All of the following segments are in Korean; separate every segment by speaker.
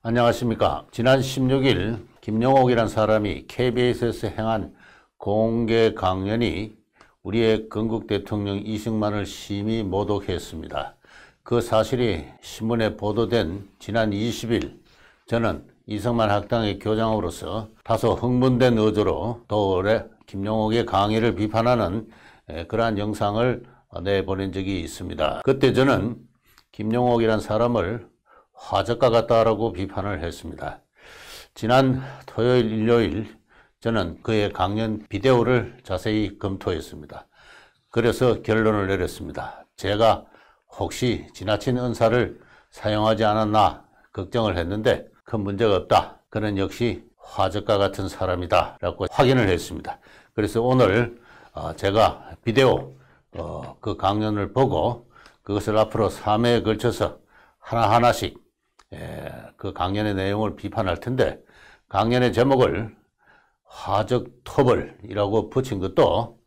Speaker 1: 안녕하십니까. 지난 16일 김영옥이란 사람이 KBS에서 행한 공개 강연이 우리의 건국 대통령 이승만을 심히 모독했습니다. 그 사실이 신문에 보도된 지난 20일 저는 이승만 학당의 교장으로서 다소 흥분된 어조로 도올해 김영옥의 강의를 비판하는 그러한 영상을 내보낸 적이 있습니다. 그때 저는 김영옥이란 사람을 화적과 같다라고 비판을 했습니다. 지난 토요일, 일요일 저는 그의 강연 비디오를 자세히 검토했습니다. 그래서 결론을 내렸습니다. 제가 혹시 지나친 은사를 사용하지 않았나 걱정을 했는데 큰 문제가 없다. 그는 역시 화적과 같은 사람이다 라고 확인을 했습니다. 그래서 오늘 제가 비디오 그 강연을 보고 그것을 앞으로 3회에 걸쳐서 하나하나씩 그 강연의 내용을 비판할 텐데, 강연의 제목을 화적 토벌이라고 붙인 것도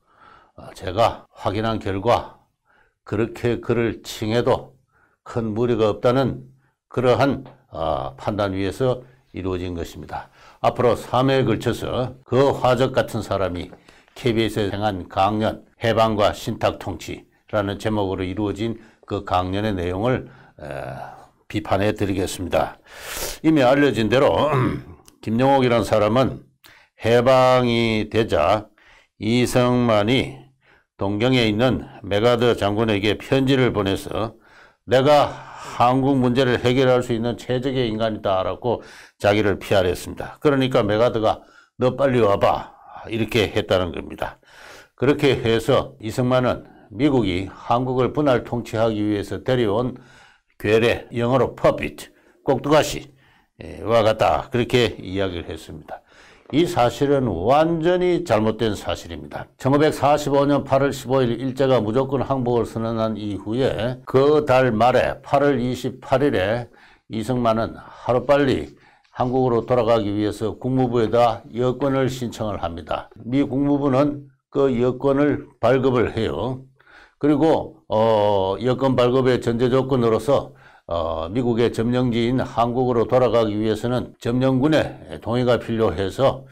Speaker 1: 제가 확인한 결과 그렇게 그를 칭해도 큰 무리가 없다는 그러한 판단 위에서 이루어진 것입니다. 앞으로 3회에 걸쳐서 그 화적 같은 사람이 KBS에 행한 강연 해방과 신탁통치라는 제목으로 이루어진 그 강연의 내용을 비판해 드리겠습니다. 이미 알려진 대로 김영옥이라는 사람은 해방이 되자 이승만이 동경에 있는 메가더 장군에게 편지를 보내서 내가 한국 문제를 해결할 수 있는 최적의 인간이다 라고 자기를 PR했습니다. 그러니까 메가더가 너 빨리 와봐 이렇게 했다는 겁니다. 그렇게 해서 이승만은 미국이 한국을 분할 통치하기 위해서 데려온 괴뢰, 영어로 puppet, 꼭두가시와 같다 그렇게 이야기를 했습니다. 이 사실은 완전히 잘못된 사실입니다. 1945년 8월 15일 일제가 무조건 항복을 선언한 이후에 그 달 말에 8월 28일에 이승만은 하루빨리 한국으로 돌아가기 위해서 국무부에다 여권을 신청을 합니다. 미 국무부는 그 여권을 발급을 해요. 그리고 여권 발급의 전제 조건으로서 미국의 점령지인 한국으로 돌아가기 위해서는 점령군의 동의가 필요해서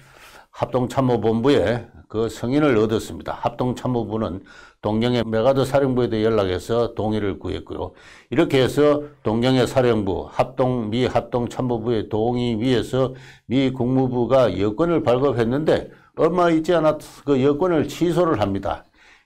Speaker 1: 합동참모본부에 그 승인을 얻었습니다. 합동참모부는 동경의 메가더 사령부에도 연락해서 동의를 구했고요. 이렇게 해서 동경의 사령부, 미 합동참모부의 동의 위에서 미 국무부가 여권을 발급했는데 얼마 있지 않아서 그 여권을 취소를 합니다.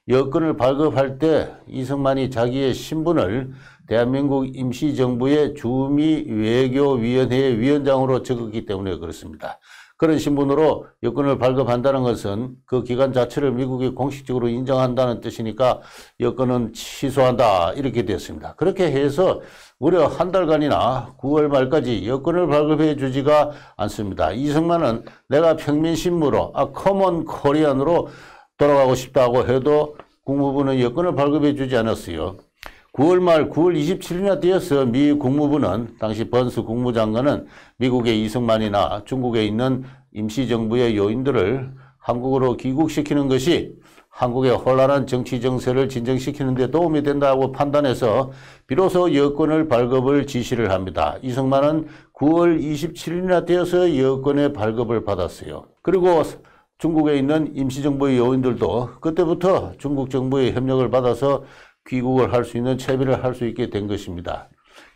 Speaker 1: 여권을 발급할 때 이승만이 자기의 신분을 대한민국 임시정부의 주미외교위원회 위원장으로 적었기 때문에 그렇습니다. 그런 신분으로 여권을 발급한다는 것은 그 기간 자체를 미국이 공식적으로 인정한다는 뜻이니까 여권은 취소한다 이렇게 됐습니다. 그렇게 해서 무려 한 달간이나 9월 말까지 여권을 발급해 주지가 않습니다. 이승만은 내가 평민신무로 커먼 코리안으로 돌아가고 싶다고 해도 국무부는 여권을 발급해 주지 않았어요. 9월 말 9월 27일이나 되어서 미 국무부는 당시 번스 국무장관은 미국의 이승만이나 중국에 있는 임시정부의 요인들을 한국으로 귀국시키는 것이 한국의 혼란한 정치 정세를 진정시키는 데 도움이 된다고 판단해서 비로소 여권을 발급을 지시를 합니다. 이승만은 9월 27일이나 되어서 여권의 발급을 받았어요. 그리고 중국에 있는 임시정부의 요인들도 그때부터 중국 정부의 협력을 받아서 귀국을 할 수 있는 채비를 할 수 있게 된 것입니다.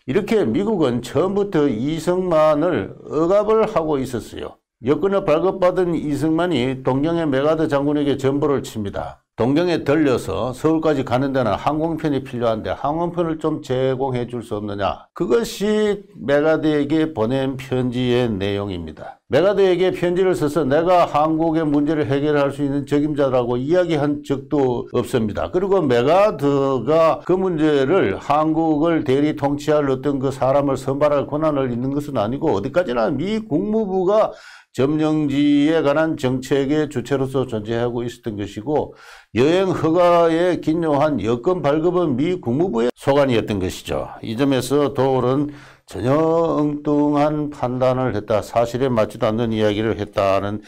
Speaker 1: 이렇게 미국은 처음부터 이승만을 억압을 하고 있었어요. 여권을 발급받은 이승만이 동경의 메가더 장군에게 전보를 칩니다. 동경에 들려서 서울까지 가는 데는 항공편이 필요한데 항공편을 좀 제공해 줄 수 없느냐. 그것이 메가더에게 보낸 편지의 내용입니다. 메가더에게 편지를 써서 내가 한국의 문제를 해결할 수 있는 적임자라고 이야기한 적도 없습니다. 그리고 메가더가 그 문제를 한국을 대리 통치할 어떤 그 사람을 선발할 권한을 있는 것은 아니고 어디까지나 미 국무부가 점령지에 관한 정책의 주체로서 존재하고 있었던 것이고 여행 허가에 기여한 여권 발급은 미 국무부의 소관이었던 것이죠. 이 점에서 도올은 전혀 엉뚱한 판단을 했다. 사실에 맞지도 않는 이야기를 했다는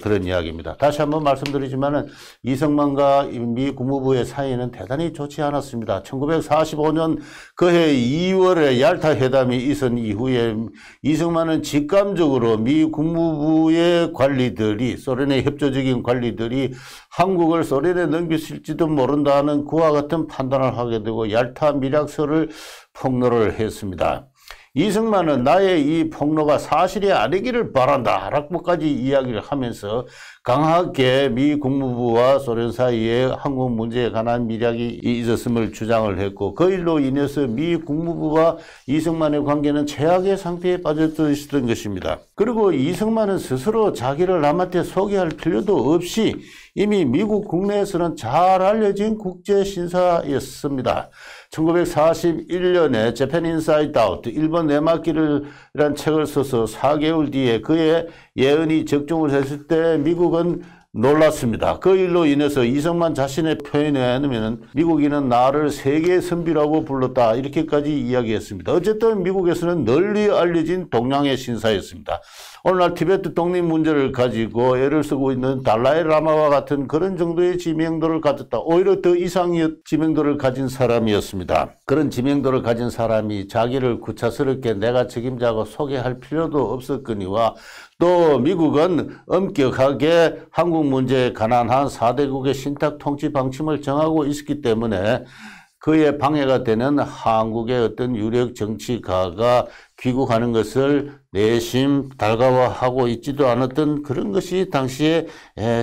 Speaker 1: 그런 이야기입니다. 다시 한번 말씀드리지만은 이승만과 미 국무부의 사이는 대단히 좋지 않았습니다. 1945년 그해 2월에 얄타 회담이 있은 이후에 이승만은 직감적으로 미 국무부의 관리들이, 소련의 협조적인 관리들이 한국을 소련에 넘기실지도 모른다는 그와 같은 판단을 하게 되고 얄타 밀약서를 폭로를 했습니다. 이승만은 나의 이 폭로가 사실이 아니기를 바란다 라고까지 이야기를 하면서 강하게 미 국무부와 소련 사이에 한국 문제에 관한 밀약이 있었음을 주장을 했고, 그 일로 인해서 미 국무부와 이승만의 관계는 최악의 상태에 빠졌던 것입니다. 그리고 이승만은 스스로 자기를 남한테 소개할 필요도 없이 이미 미국 국내에서는 잘 알려진 국제신사였습니다. 1941년에 재팬 인사이드 아웃, 일본 내막기를이란 책을 써서 4개월 뒤에 그의 예언이 적중을 했을 때 미국은 놀랐습니다. 그 일로 인해서 이승만 자신의 표현에 의하면 미국인은 나를 세계의 선비라고 불렀다 이렇게까지 이야기했습니다. 어쨌든 미국에서는 널리 알려진 동양의 신사였습니다. 오늘날 티베트 독립 문제를 가지고 애를 쓰고 있는 달라이 라마와 같은 그런 정도의 지명도를 가졌다. 오히려 더 이상의 지명도를 가진 사람이었습니다. 그런 지명도를 가진 사람이 자기를 구차스럽게 내가 책임자고 소개할 필요도 없었거니와 또 미국은 엄격하게 한국 문제에 관한 한 4대국의 신탁 통치 방침을 정하고 있었기 때문에 그의 방해가 되는 한국의 어떤 유력 정치가가 귀국하는 것을 내심 달가워하고 있지도 않았던 그런 것이 당시에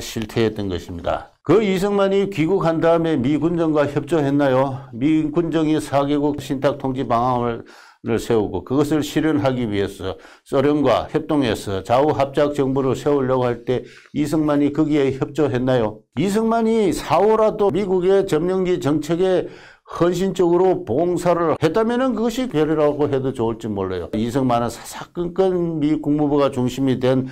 Speaker 1: 실태였던 것입니다. 그 이승만이 귀국한 다음에 미 군정과 협조했나요? 미 군정이 4개국 신탁 통치 방안을 세우고 그것을 실현하기 위해서 소련과 협동해서 좌우합작 정부를 세우려고 할 때 이승만이 거기에 협조했나요? 이승만이 사후라도 미국의 점령지 정책에 헌신적으로 봉사를 했다면 그것이 괴뢰라고 해도 좋을지 몰라요. 이승만은 사사건건 미 국무부가 중심이 된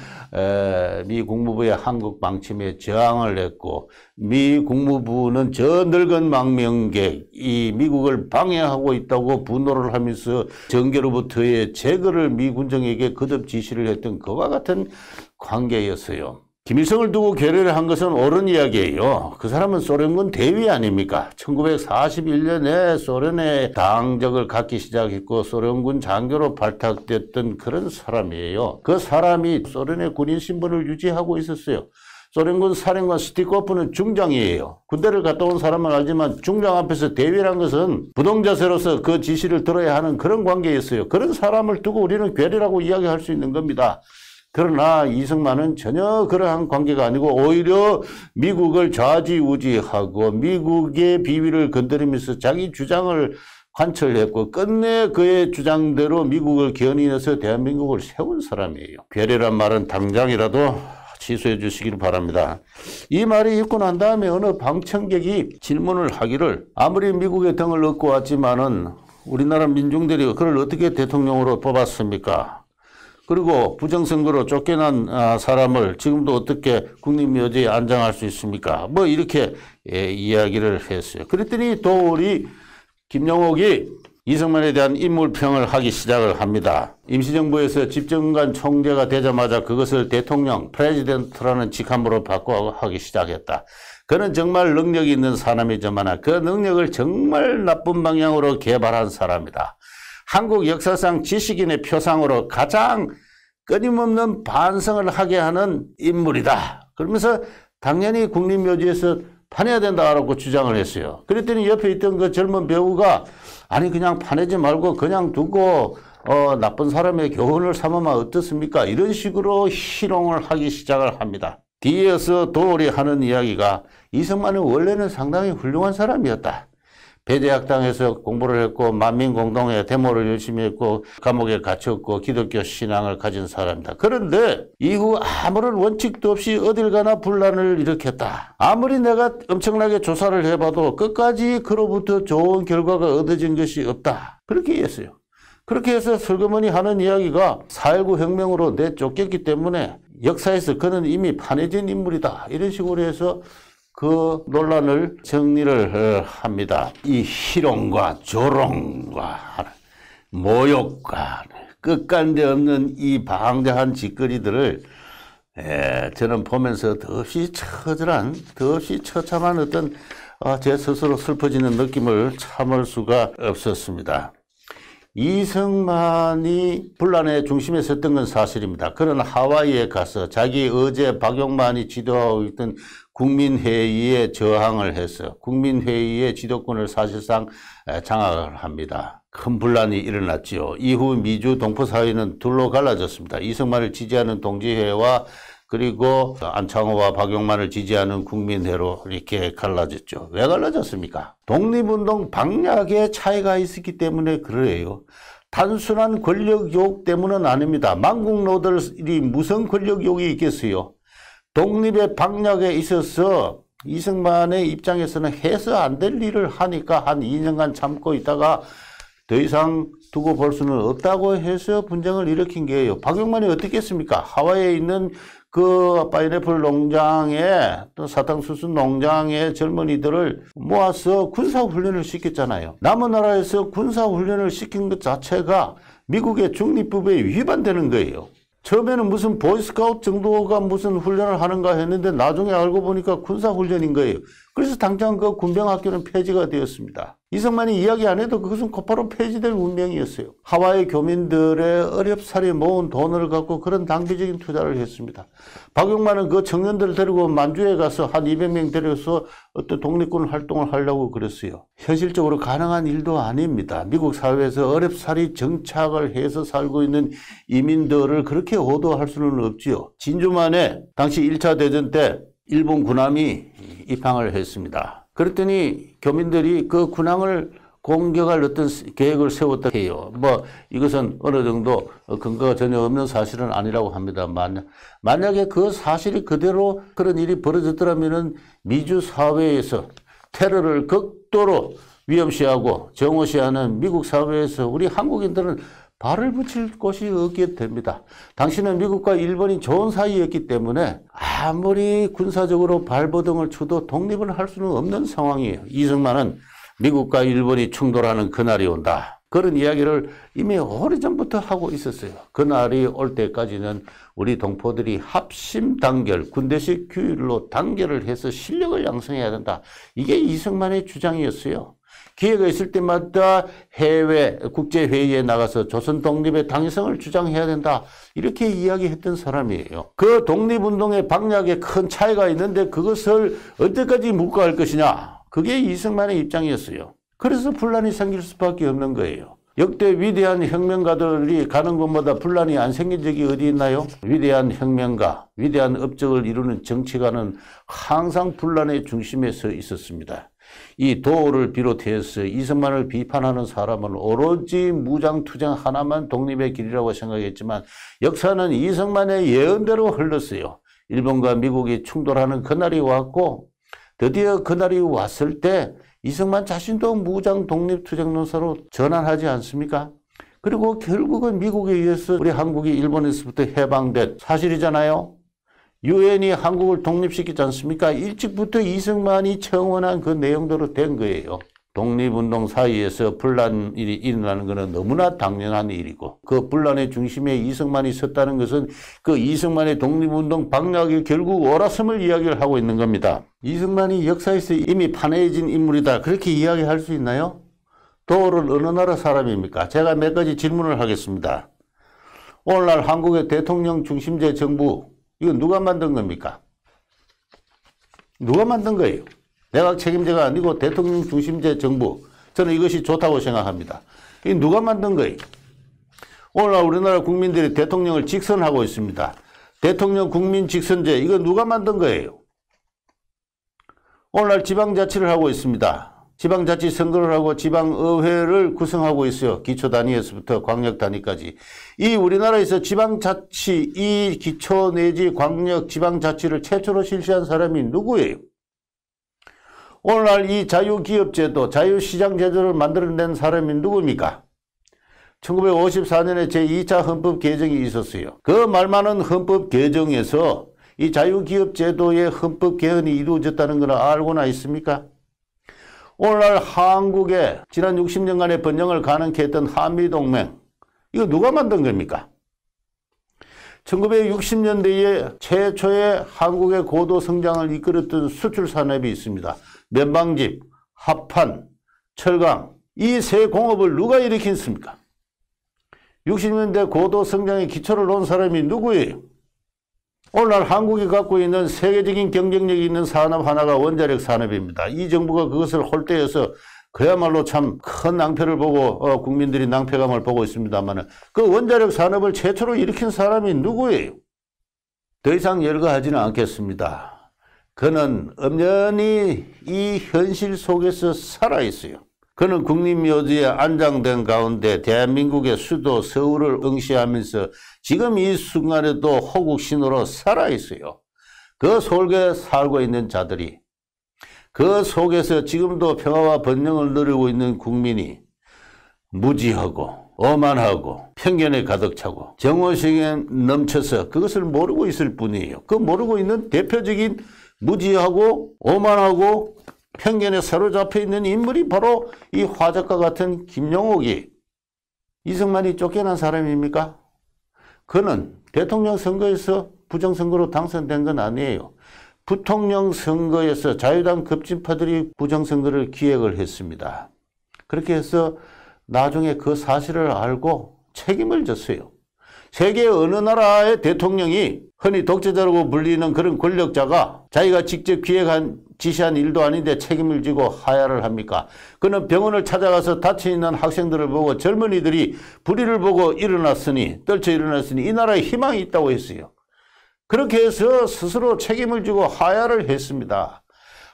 Speaker 1: 미 국무부의 한국 방침에 저항을 했고, 미 국무부는 저 늙은 망명객, 이 미국을 방해하고 있다고 분노를 하면서 정계로부터의 제거를 미 군정에게 거듭 지시를 했던 그와 같은 관계였어요. 김일성을 두고 괴뢰를 한 것은 옳은 이야기예요. 그 사람은 소련군 대위 아닙니까? 1941년에 소련의 당적을 갖기 시작했고 소련군 장교로 발탁됐던 그런 사람이에요. 그 사람이 소련의 군인 신분을 유지하고 있었어요. 소련군 사령관 스티코프는 중장이에요. 군대를 갔다 온 사람은 알지만 중장 앞에서 대위란 것은 부동자세로서 그 지시를 들어야 하는 그런 관계였어요. 그런 사람을 두고 우리는 괴뢰라고 이야기할 수 있는 겁니다. 그러나 이승만은 전혀 그러한 관계가 아니고 오히려 미국을 좌지우지하고 미국의 비위를 건드리면서 자기 주장을 관철했고 끝내 그의 주장대로 미국을 견인해서 대한민국을 세운 사람이에요. 괴뢰란 말은 당장이라도 취소해 주시길 바랍니다. 이 말이 있고 난 다음에 어느 방청객이 질문을 하기를, 아무리 미국의 등을 얻고 왔지만은 우리나라 민중들이 그를 어떻게 대통령으로 뽑았습니까? 그리고 부정선거로 쫓겨난 사람을 지금도 어떻게 국립묘지에 안장할 수 있습니까? 뭐 이렇게 이야기를 했어요. 그랬더니 또 우리 김영옥이 이승만에 대한 인물평을 하기 시작을 합니다. 임시정부에서 집정관 총재가 되자마자 그것을 대통령, 프레지던트라는 직함으로 바꿔하기 시작했다. 그는 정말 능력이 있는 사람이지만 그 능력을 정말 나쁜 방향으로 개발한 사람이다. 한국 역사상 지식인의 표상으로 가장 끊임없는 반성을 하게 하는 인물이다. 그러면서 당연히 국립묘지에서 파내야 된다라고 주장을 했어요. 그랬더니 옆에 있던 그 젊은 배우가 아니 그냥 파내지 말고 그냥 두고 나쁜 사람의 교훈을 삼으면 어떻습니까? 이런 식으로 희롱을 하기 시작을 합니다. 뒤에서 도울이 하는 이야기가 이승만은 원래는 상당히 훌륭한 사람이었다. 배제학당에서 공부를 했고 만민공동회 데모를 열심히 했고 감옥에 갇혔고 기독교 신앙을 가진 사람이다. 그런데 이후 아무런 원칙도 없이 어딜 가나 분란을 일으켰다. 아무리 내가 엄청나게 조사를 해봐도 끝까지 그로부터 좋은 결과가 얻어진 것이 없다. 그렇게 했어요. 그렇게 해서 슬그머니 하는 이야기가 4.19 혁명으로 내쫓겼기 때문에 역사에서 그는 이미 판해진 인물이다. 이런 식으로 해서 그 논란을 정리를 합니다. 이 희롱과 조롱과 모욕과 끝간데 없는 이 방대한 짓거리들을 저는 보면서 더없이 처참한 어떤 제 스스로 슬퍼지는 느낌을 참을 수가 없었습니다. 이승만이 분란의 중심에 섰던 건 사실입니다. 그는 하와이에 가서 자기 어제 박용만이 지도하고 있던 국민회의에 저항을 해서 국민회의의 지도권을 사실상 장악을 합니다. 큰 분란이 일어났지요. 이후 미주 동포사회는 둘로 갈라졌습니다. 이승만을 지지하는 동지회와 그리고 안창호와 박용만을 지지하는 국민회로 이렇게 갈라졌죠. 왜 갈라졌습니까? 독립운동 방략에 차이가 있었기 때문에 그래요. 단순한 권력욕 때문은 아닙니다. 만국노들이 무슨 권력욕이 있겠어요? 독립의 방략에 있어서 이승만의 입장에서는 해서 안 될 일을 하니까 한 2년간 참고 있다가 더 이상 두고 볼 수는 없다고 해서 분쟁을 일으킨 게예요. 박용만이 어떻게 했습니까? 하와이에 있는 그 파인애플 농장에 또 사탕수수 농장의 젊은이들을 모아서 군사훈련을 시켰잖아요. 남은 나라에서 군사훈련을 시킨 것 자체가 미국의 중립법에 위반되는 거예요. 처음에는 무슨 보이스카우트 정도가 무슨 훈련을 하는가 했는데 나중에 알고 보니까 군사훈련인 거예요. 그래서 당장 그 군병학교는 폐지가 되었습니다. 이승만이 이야기 안 해도 그것은 곧바로 폐지될 운명이었어요. 하와이 교민들의 어렵사리 모은 돈을 갖고 그런 단기적인 투자를 했습니다. 박용만은 그 청년들을 데리고 만주에 가서 한 200명 데려서 어떤 독립군 활동을 하려고 그랬어요. 현실적으로 가능한 일도 아닙니다. 미국 사회에서 어렵사리 정착을 해서 살고 있는 이민들을 그렇게 오도할 수는 없지요. 진주만에 당시 1차 대전 때 일본 군함이 입항을 했습니다. 그랬더니 교민들이 그 군함을 공격할 어떤 계획을 세웠다 해요. 이것은 어느 정도 근거가 전혀 없는 사실은 아니라고 합니다. 만약에 그 사실이 그대로 그런 일이 벌어졌더라면은 미주 사회에서 테러를 극도로 위험시하고 정오시하는 미국 사회에서 우리 한국인들은 발을 붙일 곳이 없게 됩니다. 당시는 미국과 일본이 좋은 사이였기 때문에 아무리 군사적으로 발버둥을 쳐도 독립을 할 수는 없는 상황이에요. 이승만은 미국과 일본이 충돌하는 그날이 온다. 그런 이야기를 이미 오래전부터 하고 있었어요. 그날이 올 때까지는 우리 동포들이 합심 단결, 군대식 규율로 단결을 해서 실력을 양성해야 된다. 이게 이승만의 주장이었어요. 기회가 있을 때마다 해외 국제회의에 나가서 조선 독립의 당위성을 주장해야 된다. 이렇게 이야기했던 사람이에요. 그 독립운동의 방략에 큰 차이가 있는데 그것을 언제까지 묵과할 것이냐. 그게 이승만의 입장이었어요. 그래서 분란이 생길 수밖에 없는 거예요. 역대 위대한 혁명가들이 가는 곳마다 분란이 안 생긴 적이 어디 있나요? 위대한 혁명가, 위대한 업적을 이루는 정치가는 항상 분란의 중심에 서 있었습니다. 이 도를 비롯해서 이승만을 비판하는 사람은 오로지 무장투쟁 하나만 독립의 길이라고 생각했지만 역사는 이승만의 예언대로 흘렀어요. 일본과 미국이 충돌하는 그날이 왔고 드디어 그날이 왔을 때 이승만 자신도 무장 독립투쟁 논사로 전환하지 않습니까? 그리고 결국은 미국에 의해서 우리 한국이 일본에서부터 해방된 사실이잖아요. 유엔이 한국을 독립시키지 않습니까? 일찍부터 이승만이 청원한 그 내용대로 된 거예요. 독립운동 사이에서 분란 일이 일어나는 것은 너무나 당연한 일이고 그 분란의 중심에 이승만이 섰다는 것은 그 이승만의 독립운동 방략이 결국 옳았음을 이야기를 하고 있는 겁니다. 이승만이 역사에서 이미 판해진 인물이다. 그렇게 이야기할 수 있나요? 도를 어느 나라 사람입니까? 제가 몇 가지 질문을 하겠습니다. 오늘날 한국의 대통령 중심제 정부 이건 누가 만든 겁니까? 누가 만든 거예요? 내각 책임제가 아니고 대통령 중심제 정부. 저는 이것이 좋다고 생각합니다. 이게 누가 만든 거예요? 오늘날 우리나라 국민들이 대통령을 직선하고 있습니다. 대통령 국민 직선제. 이거 누가 만든 거예요? 오늘날 지방자치를 하고 있습니다. 지방자치 선거를 하고 지방의회를 구성하고 있어요. 기초단위에서부터 광역단위까지. 이 우리나라에서 지방자치, 이 기초 내지 광역 지방자치를 최초로 실시한 사람이 누구예요? 오늘날 이 자유기업제도, 자유시장제도를 만들어낸 사람이 누굽니까? 1954년에 제2차 헌법 개정이 있었어요. 그 말 많은 헌법 개정에서 이 자유기업제도의 헌법 개헌이 이루어졌다는 걸 알고나 있습니까? 오늘날 한국의 지난 60년간의 번영을 가능케 했던 한미동맹, 이거 누가 만든 겁니까? 1960년대에 최초의 한국의 고도 성장을 이끌었던 수출 산업이 있습니다. 면방집, 합판, 철강, 이 세 공업을 누가 일으켰습니까? 60년대 고도 성장의 기초를 놓은 사람이 누구예요? 오늘날 한국이 갖고 있는 세계적인 경쟁력이 있는 산업 하나가 원자력 산업입니다. 이 정부가 그것을 홀대해서 그야말로 참 큰 낭패를 보고 국민들이 낭패감을 보고 있습니다만 그 원자력 산업을 최초로 일으킨 사람이 누구예요? 더 이상 열거하지는 않겠습니다. 그는 엄연히 이 현실 속에서 살아있어요. 그는 국립묘지에 안장된 가운데 대한민국의 수도 서울을 응시하면서 지금 이 순간에도 호국 신호로 살아있어요. 그 속에 살고 있는 자들이, 그 속에서 지금도 평화와 번영을 누리고 있는 국민이 무지하고 오만하고 편견에 가득 차고 정오식에 넘쳐서 그것을 모르고 있을 뿐이에요. 그 모르고 있는 대표적인 무지하고 오만하고 편견에 사로잡혀 있는 인물이 바로 이 화작과 같은 김용옥이, 이승만이 쫓겨난 사람입니까? 그는 대통령 선거에서 부정선거로 당선된 건 아니에요. 부통령 선거에서 자유당 급진파들이 부정선거를 기획을 했습니다. 그렇게 해서 나중에 그 사실을 알고 책임을 졌어요. 세계 어느 나라의 대통령이 흔히 독재자라고 불리는 그런 권력자가 자기가 직접 기획한 지시한 일도 아닌데 책임을 지고 하야를 합니까? 그는 병원을 찾아가서 다쳐있는 학생들을 보고 젊은이들이 불의를 보고 떨쳐 일어났으니 이 나라에 희망이 있다고 했어요. 그렇게 해서 스스로 책임을 지고 하야를 했습니다.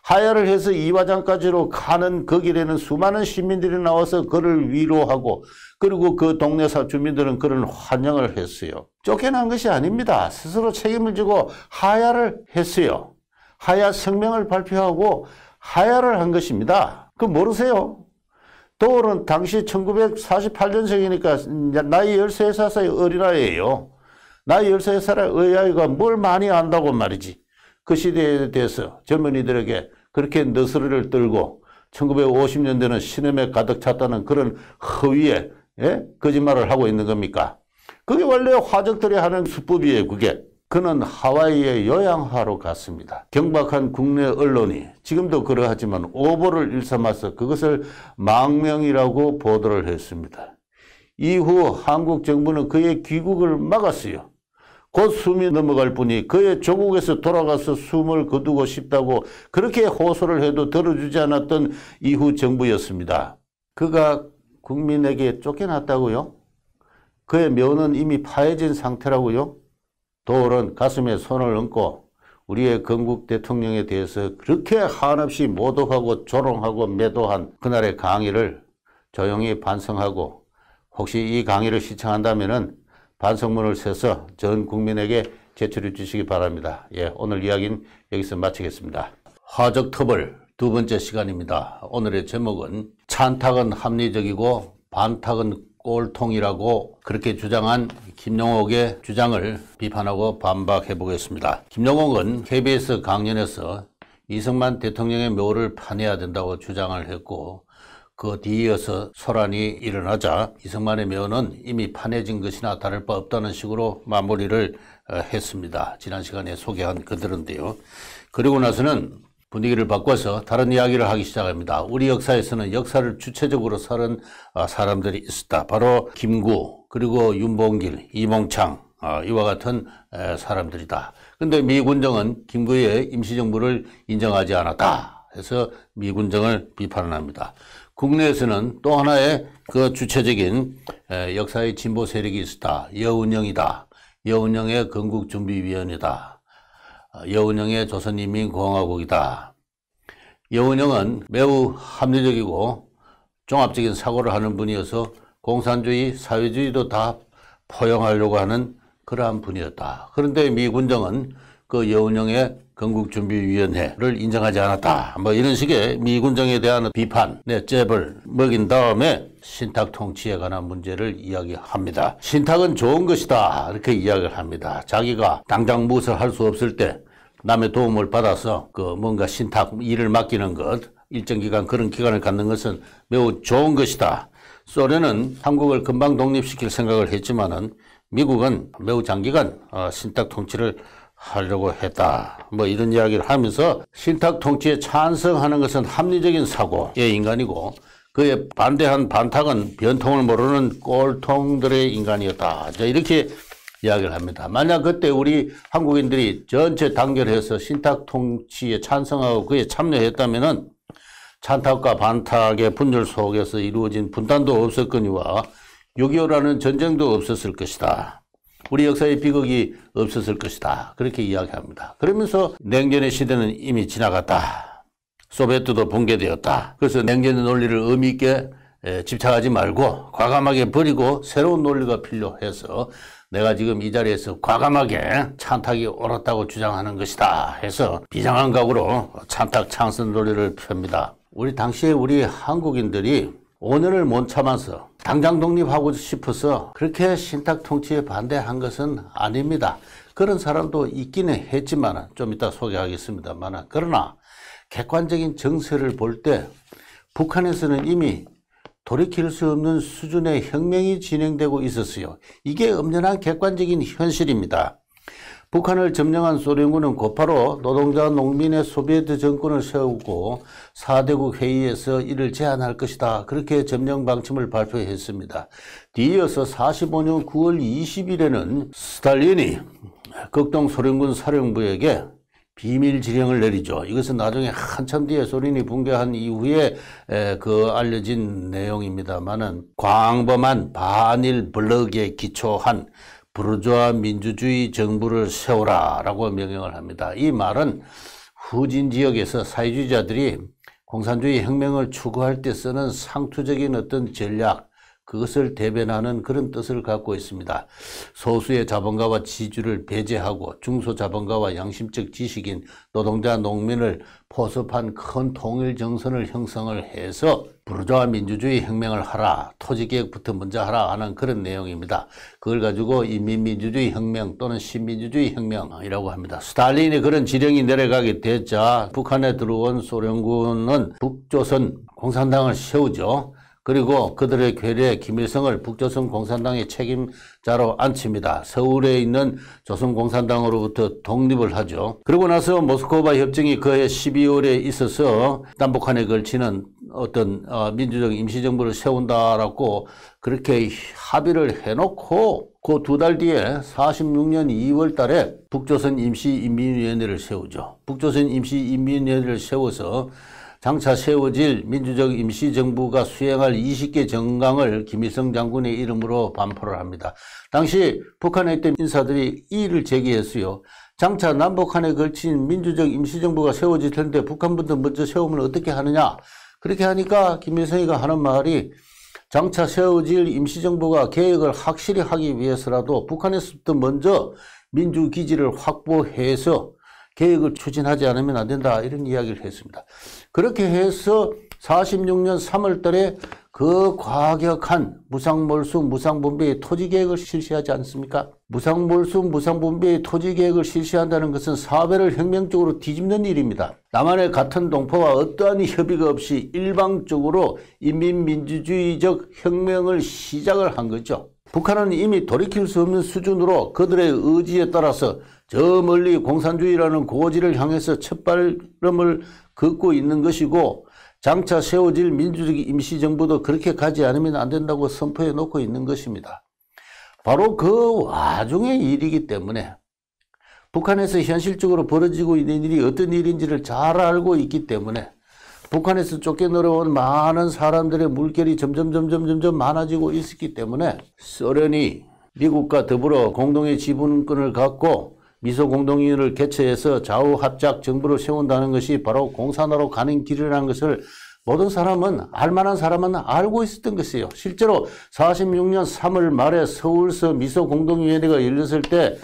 Speaker 1: 하야를 해서 이화장까지로 가는 그 길에는 수많은 시민들이 나와서 그를 위로하고, 그리고 그 동네 주민들은 그를 환영을 했어요. 쫓겨난 것이 아닙니다. 스스로 책임을 지고 하야를 했어요. 하야 성명을 발표하고 하야를 한 것입니다. 그거 모르세요? 도올은 당시 1948년생이니까 나이 13살의 어린아이예요. 나이 13살의 어린아이가 뭘 많이 안다고 말이지. 그 시대에 대해서 젊은이들에게 그렇게 너스레를 떨고 1950년대는 신음에 가득 찼다는 그런 허위에 거짓말을 하고 있는 겁니까? 그게 원래 화적들이 하는 수법이에요. 그게. 그는 하와이에 요양하러 갔습니다. 경박한 국내 언론이 지금도 그러하지만 오보를 일삼아서 그것을 망명이라고 보도를 했습니다. 이후 한국 정부는 그의 귀국을 막았어요. 곧 숨이 넘어갈 뿐이 그의 조국에서 돌아가서 숨을 거두고 싶다고 그렇게 호소를 해도 들어주지 않았던 이후 정부였습니다. 그가 국민에게 쫓겨났다고요? 그의 묘는 이미 파해진 상태라고요? 도올은 가슴에 손을 얹고 우리의 건국 대통령에 대해서 그렇게 한없이 모독하고 조롱하고 매도한 그날의 강의를 조용히 반성하고, 혹시 이 강의를 시청한다면 반성문을 써서 전 국민에게 제출해 주시기 바랍니다. 예, 오늘 이야기는 여기서 마치겠습니다. 화적터벌 두 번째 시간입니다. 오늘의 제목은 찬탁은 합리적이고 반탁은 꼴통이라고 그렇게 주장한 김용옥의 주장을 비판하고 반박해 보겠습니다. 김용옥은 KBS 강연에서 이승만 대통령의 묘를 파내야 된다고 주장을 했고, 그 뒤이어서 소란이 일어나자 이승만의 묘는 이미 파내진 것이나 다를 바 없다는 식으로 마무리를 했습니다. 지난 시간에 소개한 그들인데요. 그리고 나서는 분위기를 바꿔서 다른 이야기를 하기 시작합니다. 우리 역사에서는 역사를 주체적으로 사는 사람들이 있었다. 바로 김구, 그리고 윤봉길, 이몽창, 이와 같은 사람들이다. 근데 미군정은 김구의 임시정부를 인정하지 않았다 해서 미군정을 비판을 합니다. 국내에서는 또 하나의 그 주체적인 역사의 진보 세력이 있었다. 여운형이다. 여운형의 건국준비위원회다. 여운형의 조선인민공화국이다. 여운형은 매우 합리적이고 종합적인 사고를 하는 분이어서 공산주의, 사회주의도 다 포용하려고 하는 그러한 분이었다. 그런데 미군정은 그 여운형의 건국준비위원회를 인정하지 않았다. 뭐 이런 식의 미군정에 대한 비판, 잽을 먹인 다음에 신탁 통치에 관한 문제를 이야기합니다. 신탁은 좋은 것이다. 이렇게 이야기를 합니다. 자기가 당장 무엇을 할 수 없을 때 남의 도움을 받아서 그 뭔가 신탁 일을 맡기는 것, 일정 기간 그런 기간을 갖는 것은 매우 좋은 것이다. 소련은 한국을 금방 독립시킬 생각을 했지만은 미국은 매우 장기간 신탁 통치를 하려고 했다. 뭐 이런 이야기를 하면서 신탁 통치에 찬성하는 것은 합리적인 사고의 인간이고 그에 반대한 반탁은 변통을 모르는 꼴통들의 인간이었다. 이렇게 이야기를 합니다. 만약 그때 우리 한국인들이 전체 단결해서 신탁 통치에 찬성하고 그에 참여했다면은 찬탁과 반탁의 분열 속에서 이루어진 분단도 없었거니와 6.25라는 전쟁도 없었을 것이다. 우리 역사의 비극이 없었을 것이다. 그렇게 이야기합니다. 그러면서 냉전의 시대는 이미 지나갔다. 소비에트도 붕괴되었다. 그래서 냉전의 논리를 의미 있게 집착하지 말고 과감하게 버리고 새로운 논리가 필요해서 내가 지금 이 자리에서 과감하게 찬탁이 옳았다고 주장하는 것이다 해서 비장한 각오로 찬탁 창선 논리를 펴니다. 우리 당시에 우리 한국인들이 5년을 못 참아서 당장 독립하고 싶어서 그렇게 신탁 통치에 반대한 것은 아닙니다. 그런 사람도 있기는 했지만 좀 이따 소개하겠습니다만 그러나 객관적인 정세를 볼 때 북한에서는 이미 돌이킬 수 없는 수준의 혁명이 진행되고 있었어요. 이게 엄연한 객관적인 현실입니다. 북한을 점령한 소련군은 곧바로 노동자 농민의 소비에트 정권을 세우고 4대국 회의에서 이를 제한할 것이다. 그렇게 점령 방침을 발표했습니다. 뒤이어서 45년 9월 20일에는 스탈린이 극동 소련군 사령부에게 비밀 지령을 내리죠. 이것은 나중에 한참 뒤에 소련이 붕괴한 이후에 알려진 내용입니다만은 광범한 반일 블럭에 기초한 부르주아 민주주의 정부를 세우라 라고 명령을 합니다. 이 말은 후진 지역에서 사회주의자들이 공산주의 혁명을 추구할 때 쓰는 상투적인 어떤 전략, 그것을 대변하는 그런 뜻을 갖고 있습니다. 소수의 자본가와 지주를 배제하고 중소자본가와 양심적 지식인 노동자 농민을 포섭한 큰 통일 정선을 형성을 해서 부르주아 민주주의 혁명을 하라, 토지개혁부터 먼저 하라 하는 그런 내용입니다. 그걸 가지고 인민민주주의 혁명 또는 신민주주의 혁명이라고 합니다. 스탈린이 그런 지령이 내려가게 되자 북한에 들어온 소련군은 북조선 공산당을 세우죠. 그리고 그들의 괴뢰 김일성을 북조선 공산당의 책임자로 앉힙니다. 서울에 있는 조선공산당으로부터 독립을 하죠. 그러고 나서 모스크바 협정이 그해 12월에 있어서 남북한에 걸치는 어떤 민주적 임시정부를 세운다라고 그렇게 합의를 해놓고 그 2달 뒤에 46년 2월 달에 북조선 임시인민위원회를 세우죠. 북조선 임시인민위원회를 세워서 장차 세워질 민주적 임시정부가 수행할 20개 정강을 김일성 장군의 이름으로 반포를 합니다. 당시 북한에 있던 인사들이 이의를 제기했어요. 장차 남북한에 걸친 민주적 임시정부가 세워질 텐데 북한부터 먼저 세우면 어떻게 하느냐. 그렇게 하니까 김일성이가 하는 말이 장차 세워질 임시정부가 개혁을 확실히 하기 위해서라도 북한에서부터 먼저 민주기지를 확보해서 개혁을 추진하지 않으면 안 된다 이런 이야기를 했습니다. 그렇게 해서 46년 3월 달에 그 과격한 무상몰수 무상분배의 토지개혁을 실시하지 않습니까? 무상몰수 무상분배의 토지개혁을 실시한다는 것은 사회를 혁명적으로 뒤집는 일입니다. 남한의 같은 동포와 어떠한 협의가 없이 일방적으로 인민민주주의적 혁명을 시작을 한 거죠. 북한은 이미 돌이킬 수 없는 수준으로 그들의 의지에 따라서 저 멀리 공산주의라는 고지를 향해서 첫발름을 걷고 있는 것이고 장차 세워질 민주적 임시정부도 그렇게 가지 않으면 안 된다고 선포해 놓고 있는 것입니다. 바로 그 와중의 일이기 때문에 북한에서 현실적으로 벌어지고 있는 일이 어떤 일인지를 잘 알고 있기 때문에 북한에서 쫓겨내려온 많은 사람들의 물결이 점점 많아지고 있었기 때문에 소련이 미국과 더불어 공동의 지분권을 갖고 미소공동위원회를 개최해서 좌우합작 정부를 세운다는 것이 바로 공산화로 가는 길이라는 것을 모든 사람은 알만한 사람은 알고 있었던 것이에요. 실제로 46년 3월 말에 서울서 미소공동위원회가 열렸을 때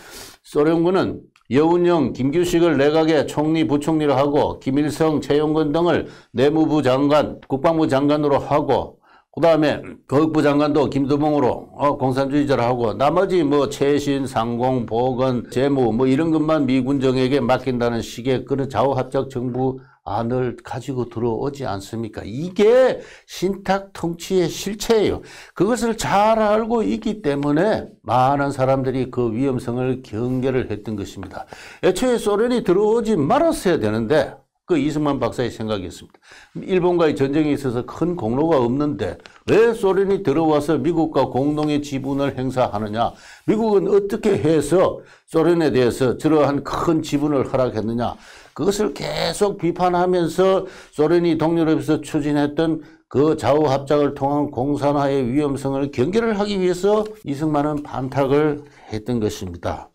Speaker 1: 소련군은 여운형, 김규식을 내각의 총리, 부총리로 하고 김일성, 최용건 등을 내무부 장관, 국방부 장관으로 하고 그 다음에 교육부 장관도 김두봉으로 공산주의자라 하고 나머지 뭐 최신, 상공, 보건, 재무 뭐 이런 것만 미군정에게 맡긴다는 식의 그런 좌우합작 정부 안을 가지고 들어오지 않습니까? 이게 신탁 통치의 실체예요. 그것을 잘 알고 있기 때문에 많은 사람들이 그 위험성을 경계를 했던 것입니다. 애초에 소련이 들어오지 말았어야 되는데 그 이승만 박사의 생각이었습니다. 일본과의 전쟁에 있어서 큰 공로가 없는데 왜 소련이 들어와서 미국과 공동의 지분을 행사하느냐? 미국은 어떻게 해서 소련에 대해서 저러한 큰 지분을 허락했느냐? 그것을 계속 비판하면서 소련이 동유럽에서 추진했던 그 좌우합작을 통한 공산화의 위험성을 경계를 하기 위해서 이승만은 반탁을 했던 것입니다.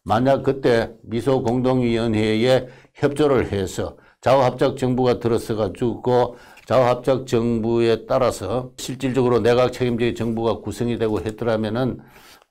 Speaker 1: 만약 그때 미소공동위원회에 협조를 해서 좌우합작 정부가 들어서가지고 좌우합작 정부에 따라서 실질적으로 내각 책임제의 정부가 구성이 되고 했더라면은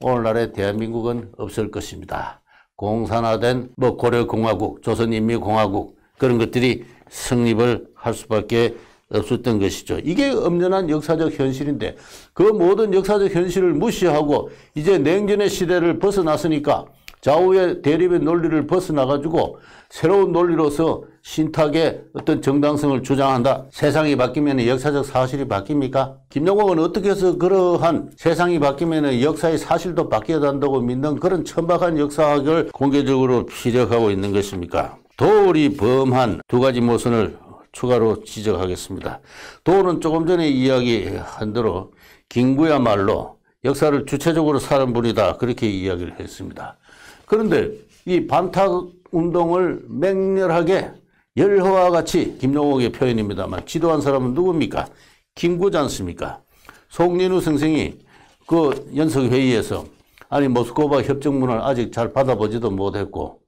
Speaker 1: 오늘날의 대한민국은 없을 것입니다. 공산화된 뭐 고려공화국, 조선인민공화국 그런 것들이 성립을 할 수밖에 없었던 것이죠. 이게 엄연한 역사적 현실인데 그 모든 역사적 현실을 무시하고 이제 냉전의 시대를 벗어났으니까 좌우의 대립의 논리를 벗어나가지고 새로운 논리로서 신탁의 어떤 정당성을 주장한다. 세상이 바뀌면 역사적 사실이 바뀝니까? 김영옥은 어떻게 해서 그러한 세상이 바뀌면 역사의 사실도 바뀌어야 한다고 믿는 그런 천박한 역사학을 공개적으로 피력하고 있는 것입니까? 도울이 범한 두 가지 모순을 추가로 지적하겠습니다. 도울은 조금 전에 이야기한 대로 김구야말로 역사를 주체적으로 사는 분이다. 그렇게 이야기를 했습니다. 그런데 이 반탁 운동을 맹렬하게 열화와 같이 김용옥의 표현입니다만 지도한 사람은 누굽니까? 김구지 않습니까? 송민우 선생이 그 연석회의에서 아니 모스크바 협정문을 아직 잘 받아보지도 못했고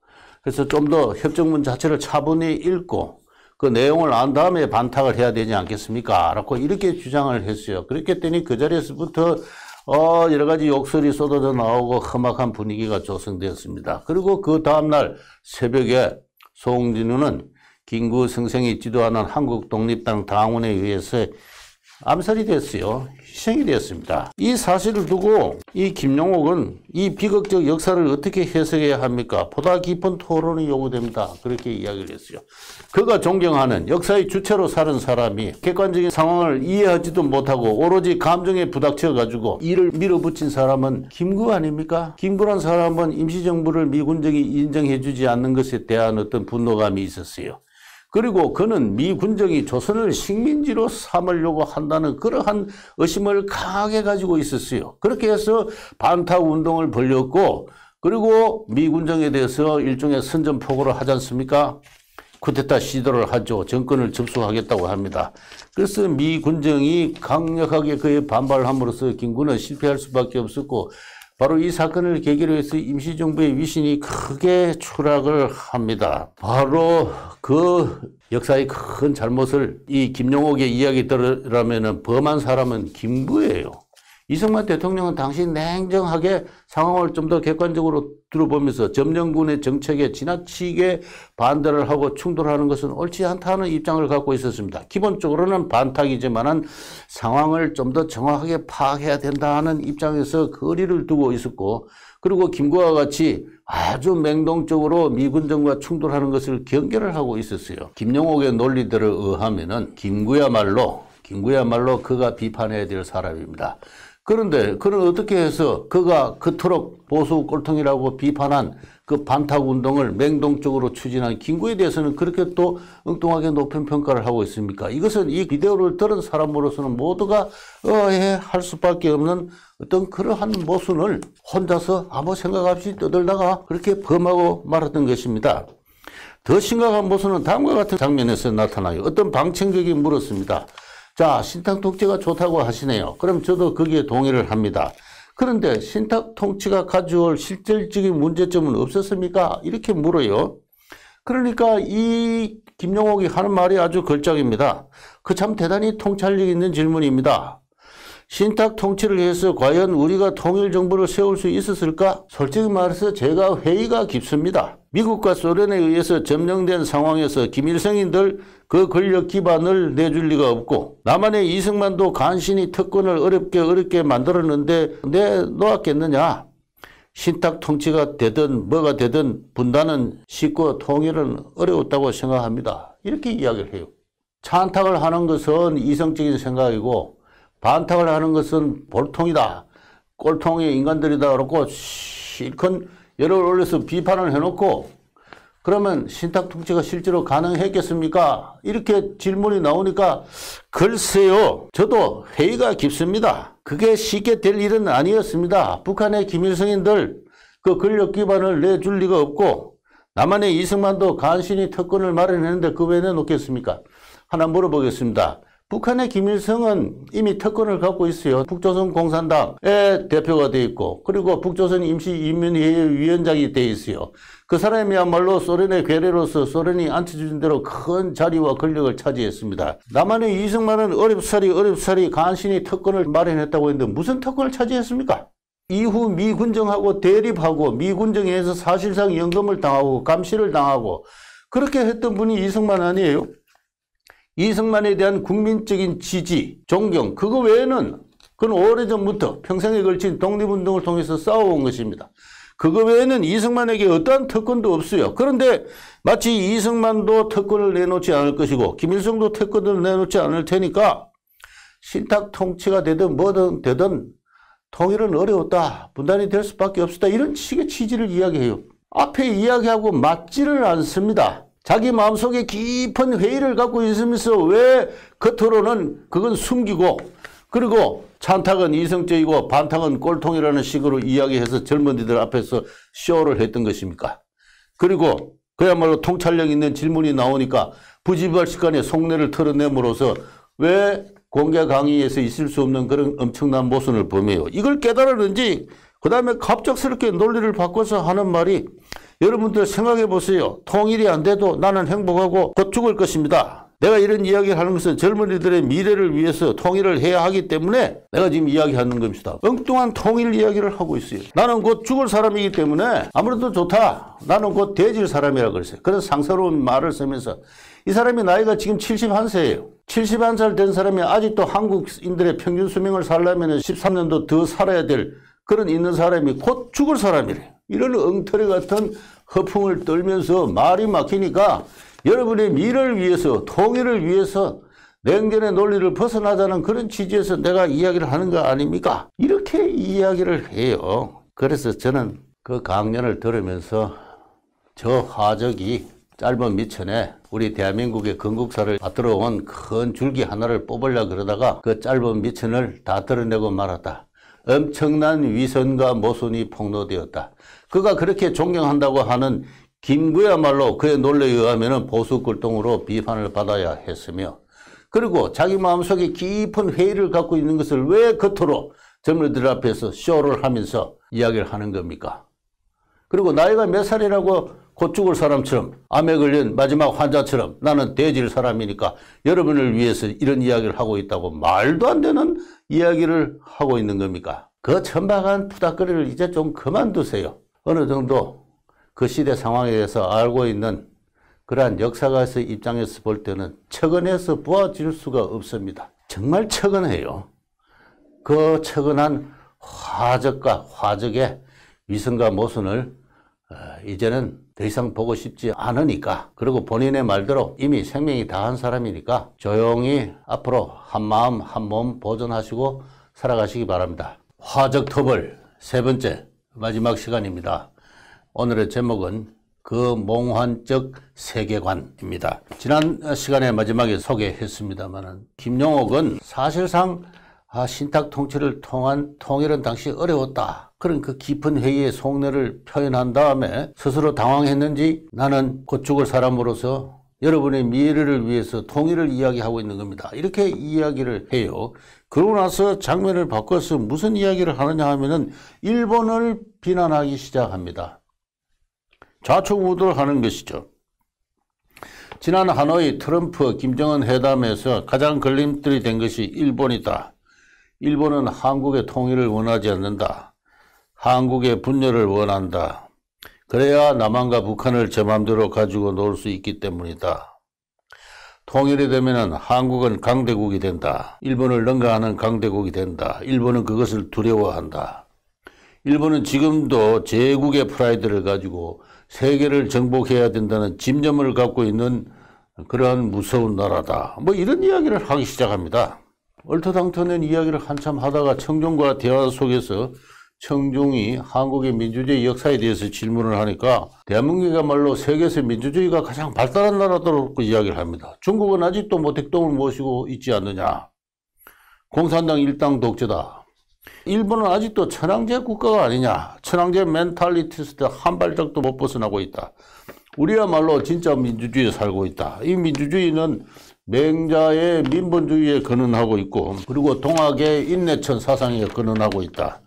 Speaker 1: 그래서 좀 더 협정문 자체를 차분히 읽고 그 내용을 안 다음에 반탁을 해야 되지 않겠습니까? 라고 이렇게 주장을 했어요. 그렇기 때문에 그 자리에서부터 여러 가지 욕설이 쏟아져 나오고 험악한 분위기가 조성되었습니다. 그리고 그 다음날 새벽에 송진우는 김구 선생이 지도하는 한국독립당 당원에 의해서 암살이 됐어요. 희생이 되었습니다. 이 사실을 두고 이 김용옥은 이 비극적 역사를 어떻게 해석해야 합니까? 보다 깊은 토론이 요구됩니다. 그렇게 이야기를 했어요. 그가 존경하는 역사의 주체로 사는 사람이 객관적인 상황을 이해하지도 못하고 오로지 감정에 부닥쳐가지고 이를 밀어붙인 사람은 김구 아닙니까? 김구란 사람은 임시정부를 미군정이 인정해주지 않는 것에 대한 어떤 분노감이 있었어요. 그리고 그는 미군정이 조선을 식민지로 삼으려고 한다는 그러한 의심을 강하게 가지고 있었어요. 그렇게 해서 반탁 운동을 벌였고 그리고 미군정에 대해서 일종의 선전포고를 하지 않습니까? 쿠데타 시도를 하죠. 정권을 접수하겠다고 합니다. 그래서 미군정이 강력하게 그에 반발을 함으로써 김구는 실패할 수밖에 없었고 바로 이 사건을 계기로 해서 임시정부의 위신이 크게 추락을 합니다. 바로 그 역사의 큰 잘못을 이 김용옥의 이야기대로라면 범한 사람은 김구예요. 이승만 대통령은 당시 냉정하게 상황을 좀 더 객관적으로 들어보면서 점령군의 정책에 지나치게 반대를 하고 충돌하는 것은 옳지 않다는 입장을 갖고 있었습니다. 기본적으로는 반탁이지만은 상황을 좀 더 정확하게 파악해야 된다는 입장에서 거리를 두고 있었고 그리고 김구와 같이 아주 맹동적으로 미군정과 충돌하는 것을 경계를 하고 있었어요. 김용옥의 논리대로 의하면은 김구야말로 그가 비판해야 될 사람입니다. 그런데 그는 어떻게 해서 그가 그토록 보수 꼴통이라고 비판한 그 반탁 운동을 맹동적으로 추진한 김구에 대해서는 그렇게 또 엉뚱하게 높은 평가를 하고 있습니까? 이것은 이 비디오를 들은 사람으로서는 모두가 할 수밖에 없는 어떤 그러한 모순을 혼자서 아무 생각 없이 떠들다가 그렇게 범하고 말았던 것입니다. 더 심각한 모순은 다음과 같은 장면에서 나타나요. 어떤 방청객이 물었습니다. 자, 신탁 통치가 좋다고 하시네요. 그럼 저도 거기에 동의를 합니다. 그런데 신탁 통치가 가져올 실질적인 문제점은 없었습니까? 이렇게 물어요. 그러니까 이 김용옥이 하는 말이 아주 걸작입니다. 그 참 대단히 통찰력 있는 질문입니다. 신탁 통치를 해서 과연 우리가 통일 정부를 세울 수 있었을까? 솔직히 말해서 제가 회의가 깊습니다. 미국과 소련에 의해서 점령된 상황에서 김일성인들 그 권력 기반을 내줄 리가 없고 남한의 이승만도 간신히 특권을 어렵게 만들었는데 내놓았겠느냐? 신탁 통치가 되든 뭐가 되든 분단은 쉽고 통일은 어려웠다고 생각합니다. 이렇게 이야기를 해요. 찬탁을 하는 것은 이성적인 생각이고 반탁을 하는 것은 볼통이다. 꼴통의 인간들이다. 그렇고 실컷 열을 올려서 비판을 해놓고 그러면 신탁 통치가 실제로 가능했겠습니까? 이렇게 질문이 나오니까 글쎄요. 저도 회의가 깊습니다. 그게 쉽게 될 일은 아니었습니다. 북한의 김일성인들 그 권력 기반을 내줄 리가 없고 남한의 이승만도 간신히 특권을 마련했는데 그 왜 내놓겠습니까? 하나 물어보겠습니다. 북한의 김일성은 이미 특권을 갖고 있어요. 북조선 공산당의 대표가 돼 있고 그리고 북조선 임시인민회의 위원장이 돼 있어요. 그 사람이야말로 소련의 괴뢰로서 소련이 앉혀준 대로 큰 자리와 권력을 차지했습니다. 남한의 이승만은 어렵사리 간신히 특권을 마련했다고 했는데 무슨 특권을 차지했습니까? 이후 미군정하고 대립하고 미군정에서 사실상 연금을 당하고 감시를 당하고 그렇게 했던 분이 이승만 아니에요? 이승만에 대한 국민적인 지지, 존경, 그거 외에는 그건 오래전부터 평생에 걸친 독립운동을 통해서 싸워온 것입니다. 그거 외에는 이승만에게 어떠한 특권도 없어요. 그런데 마치 이승만도 특권을 내놓지 않을 것이고 김일성도 특권을 내놓지 않을 테니까 신탁 통치가 되든 뭐든 되든 통일은 어려웠다. 분단이 될 수밖에 없었다. 이런 식의 취지를 이야기해요. 앞에 이야기하고 맞지를 않습니다. 자기 마음속에 깊은 회의를 갖고 있으면서 왜 겉으로는 그건 숨기고 그리고 찬탁은 이성적이고 반탁은 꼴통이라는 식으로 이야기해서 젊은이들 앞에서 쇼를 했던 것입니까? 그리고 그야말로 통찰력 있는 질문이 나오니까 부지발식간에 속내를 털어내므로써 왜 공개 강의에서 있을 수 없는 그런 엄청난 모순을 범해요. 이걸 깨달았는지 그 다음에 갑작스럽게 논리를 바꿔서 하는 말이 여러분들 생각해 보세요. 통일이 안 돼도 나는 행복하고 곧 죽을 것입니다. 내가 이런 이야기를 하는 것은 젊은이들의 미래를 위해서 통일을 해야 하기 때문에 내가 지금 이야기하는 겁니다. 엉뚱한 통일 이야기를 하고 있어요. 나는 곧 죽을 사람이기 때문에 아무래도 좋다. 나는 곧 돼질 사람이라고 그랬어요. 그런 상서로운 말을 쓰면서 이 사람이 나이가 지금 71세예요. 71살 된 사람이 아직도 한국인들의 평균 수명을 살려면 13년도 더 살아야 될 그런 있는 사람이 곧 죽을 사람이래요. 이런 엉터리 같은 허풍을 떨면서 말이 막히니까 여러분의 미래를 위해서 통일을 위해서 냉전의 논리를 벗어나자는 그런 취지에서 내가 이야기를 하는 거 아닙니까? 이렇게 이야기를 해요. 그래서 저는 그 강연을 들으면서 저 화적이 짧은 미천에 우리 대한민국의 건국사를 받들어 온 큰 줄기 하나를 뽑으려고 그러다가 그 짧은 미천을 다 드러내고 말았다. 엄청난 위선과 모순이 폭로되었다. 그가 그렇게 존경한다고 하는 김구야말로 그의 논리에 의하면 보수 굴동으로 비판을 받아야 했으며 그리고 자기 마음속에 깊은 회의를 갖고 있는 것을 왜 겉으로 젊은이들 앞에서 쇼를 하면서 이야기를 하는 겁니까? 그리고 나이가 몇 살이라고 곧 죽을 사람처럼 암에 걸린 마지막 환자처럼 나는 돼질 사람이니까 여러분을 위해서 이런 이야기를 하고 있다고 말도 안 되는 이야기를 하고 있는 겁니까? 그 천박한 푸닥거리를 이제 좀 그만두세요. 어느 정도 그 시대 상황에 대해서 알고 있는 그러한 역사가의 입장에서 볼 때는 척은해서 보아질 수가 없습니다. 정말 척은해요. 그 척은한 화적과 화적의 위선과 모순을 이제는 더 이상 보고 싶지 않으니까 그리고 본인의 말대로 이미 생명이 다한 사람이니까 조용히 앞으로 한마음 한몸 보존하시고 살아가시기 바랍니다. 화적터벌 세 번째 마지막 시간입니다. 오늘의 제목은 그 몽환적 세계관입니다. 지난 시간에 마지막에 소개했습니다만 김용옥은 사실상 신탁 통치를 통한 통일은 당시 어려웠다. 그런 그 깊은 회의의 속내를 표현한 다음에 스스로 당황했는지 나는 곧 죽을 사람으로서 여러분의 미래를 위해서 통일을 이야기하고 있는 겁니다. 이렇게 이야기를 해요. 그러고 나서 장면을 바꿔서 무슨 이야기를 하느냐 하면은 일본을 비난하기 시작합니다. 좌충우돌 하는 것이죠. 지난 하노이 트럼프 김정은 회담에서 가장 걸림돌이 된 것이 일본이다. 일본은 한국의 통일을 원하지 않는다. 한국의 분열을 원한다. 그래야 남한과 북한을 제 맘대로 가지고 놀 수 있기 때문이다. 통일이 되면 한국은 강대국이 된다. 일본을 능가하는 강대국이 된다. 일본은 그것을 두려워한다. 일본은 지금도 제국의 프라이드를 가지고 세계를 정복해야 된다는 집념을 갖고 있는 그러한 무서운 나라다. 뭐 이런 이야기를 하기 시작합니다. 얼토당토는 이야기를 한참 하다가 청중과 대화 속에서 청중이 한국의 민주주의 역사에 대해서 질문을 하니까 대한민국이야말로 세계에서 민주주의가 가장 발달한 나라라고 이야기를 합니다. 중국은 아직도 모택동을 모시고 있지 않느냐. 공산당 일당 독재다. 일본은 아직도 천황제 국가가 아니냐. 천황제 멘탈리티스트 한 발짝도 못 벗어나고 있다. 우리야말로 진짜 민주주의에 살고 있다. 이 민주주의는 맹자의 민본주의에 근원하고 있고 그리고 동학의 인내천 사상에 근원하고 있다.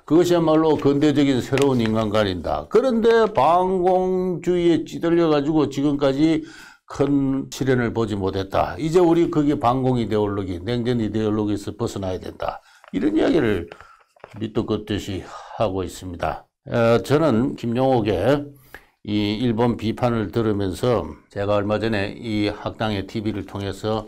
Speaker 1: 그것이야말로 근대적인 새로운 인간관이다. 그런데 반공주의에 찌들려 가지고 지금까지 큰 실현을 보지 못했다. 이제 우리 거기 반공 이데올로기, 냉전 이데올로기에서 벗어나야 된다. 이런 이야기를 밑도 끝듯이 하고 있습니다. 저는 김용옥의 이 일본 비판을 들으면서 제가 얼마 전에 이 학당의 TV를 통해서